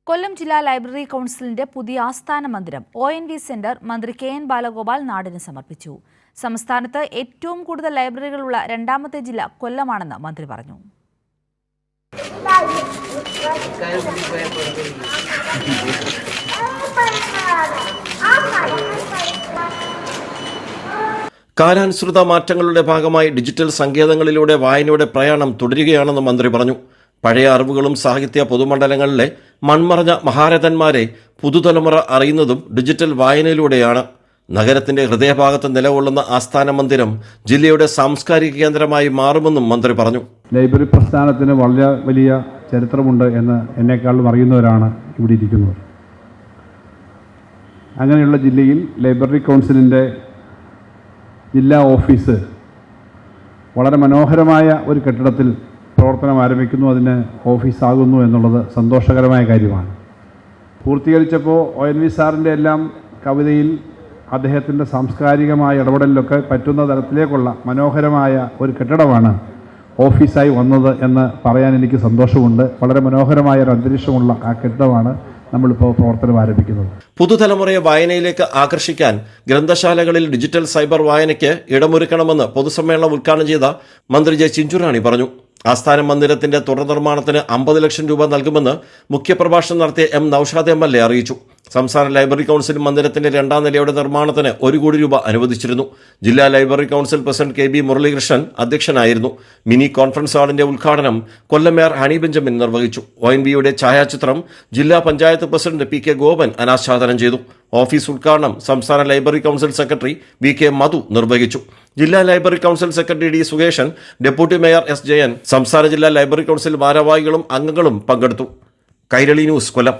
കൊല്ലം ജില്ലാ ലൈബ്രറി കൗൺസിലിന്റെ പുതിയ ആസ്ഥാന മന്ദിരം ONV സെന്റർ മന്ത്രി KN ബാലഗോപാൽ നാടിന് സമർപ്പിച്ചു. സംസ്ഥാനത്ത് ഏറ്റവും കൂടുതൽ ലൈബ്രറികളുള്ള രണ്ടാമത്തെ ജില്ല കൊല്ലമാണെന്ന് മന്ത്രി പറഞ്ഞു. കാലാനുസൃത മാറ്റങ്ങളുടെ ഭാഗമായി ഡിജിറ്റൽ സങ്കേതങ്ങളിലൂടെ വായനയുടെ പ്രയാണം തുടരുകയാണെന്ന് മന്ത്രി പറഞ്ഞു. പഴയ അറിവുകളും സാഹിത്യ പൊതുമണ്ഡലങ്ങളിലെ മൺമറഞ്ഞ മഹാരഥന്മാരെ പുതുതലമുറ അറിയുന്നതും ഡിജിറ്റൽ വായനയിലൂടെയാണ്. നഗരത്തിന്റെ ഹൃദയഭാഗത്ത് നിലകൊള്ളുന്ന ആസ്ഥാന മന്ദിരം ജില്ലയുടെ സാംസ്കാരിക കേന്ദ്രമായി മാറുമെന്നും മന്ത്രി പറഞ്ഞു. ലൈബ്രറി പ്രസ്ഥാനത്തിന് വളരെ വലിയ ചരിത്രമുണ്ട് എന്ന് എന്നെക്കാളും അറിയുന്നവരാണ് ഇവിടെ ഇരിക്കുന്നവർ. അങ്ങനെയുള്ള ജില്ലയിൽ ലൈബ്രറി കൗൺസിലിൻ്റെ ജില്ലാ ഓഫീസ് വളരെ മനോഹരമായ ഒരു കെട്ടിടത്തിൽ പ്രവർത്തനം ആരംഭിക്കുന്നു. അതിന് ഓഫീസാകുന്നു എന്നുള്ളത് സന്തോഷകരമായ കാര്യമാണ്. പൂർത്തീകരിച്ചപ്പോൾ ONV സാറിൻ്റെ എല്ലാം കവിതയിൽ അദ്ദേഹത്തിൻ്റെ സാംസ്കാരികമായ ഇടപെടലിലൊക്കെ പറ്റുന്ന തരത്തിലേക്കുള്ള മനോഹരമായ ഒരു കെട്ടിടമാണ് ഓഫീസായി വന്നത് എന്ന് പറയാൻ എനിക്ക് സന്തോഷമുണ്ട്. വളരെ മനോഹരമായ ഒരു അന്തരീക്ഷമുള്ള ആ കെട്ടിടമാണ് നമ്മളിപ്പോൾ പ്രവർത്തനം ആരംഭിക്കുന്നത്. പുതുതലമുറയെ വായനയിലേക്ക് ആകർഷിക്കാൻ ഗ്രന്ഥശാലകളിൽ ഡിജിറ്റൽ സൈബർ വായനയ്ക്ക് ഇടമൊരുക്കണമെന്ന് പൊതുസമ്മേളനം ഉദ്ഘാടനം ചെയ്ത മന്ത്രി ജെ ചിഞ്ചുറാണി പറഞ്ഞു. ആസ്ഥാന മന്ദിരത്തിന്റെ തുടർ നിർമ്മാണത്തിന് 50 ലക്ഷം രൂപ നൽകുമെന്ന് മുഖ്യപ്രഭാഷണം നടത്തിയ M. നൌഷാദ് MLA അറിയിച്ചു. സംസ്ഥാന ലൈബ്രറി കൗൺസിൽ മന്ദിരത്തിന്റെ 2ാം നിലയുടെ നിർമ്മാണത്തിന് 1 കോടി രൂപ അനുവദിച്ചിരുന്നു. ജില്ലാ library council president KB Muralikrishnan അധ്യക്ഷനായിരുന്നു. മിനി കോൺഫറൻസ് ഹാളിന്റെ ഉദ്ഘാടനം കൊല്ലം മേയർ ഹണി ബെഞ്ചമിൻ നിർവഹിച്ചു. ONVയുടെ ഛായാചിത്രം ജില്ലാ പഞ്ചായത്ത് പ്രസിഡന്റ് PK ഗോപൻ അനാച്ഛാദനം ചെയ്തു. ഓഫീസ് ഉദ്ഘാടനം സംസ്ഥാന library council secretary VK Madhu നിർവഹിച്ചു. ജില്ലാ library council secretary D. Sukeshan, deputy mayor S. Jayan, സംസ്ഥാന ജില്ലാ ലൈബ്രറി കൗൺസിൽ ഭാരവാഹികളും അംഗങ്ങളും പങ്കെടുത്തു. കൈരളി ന്യൂസ്, കൊല്ലം.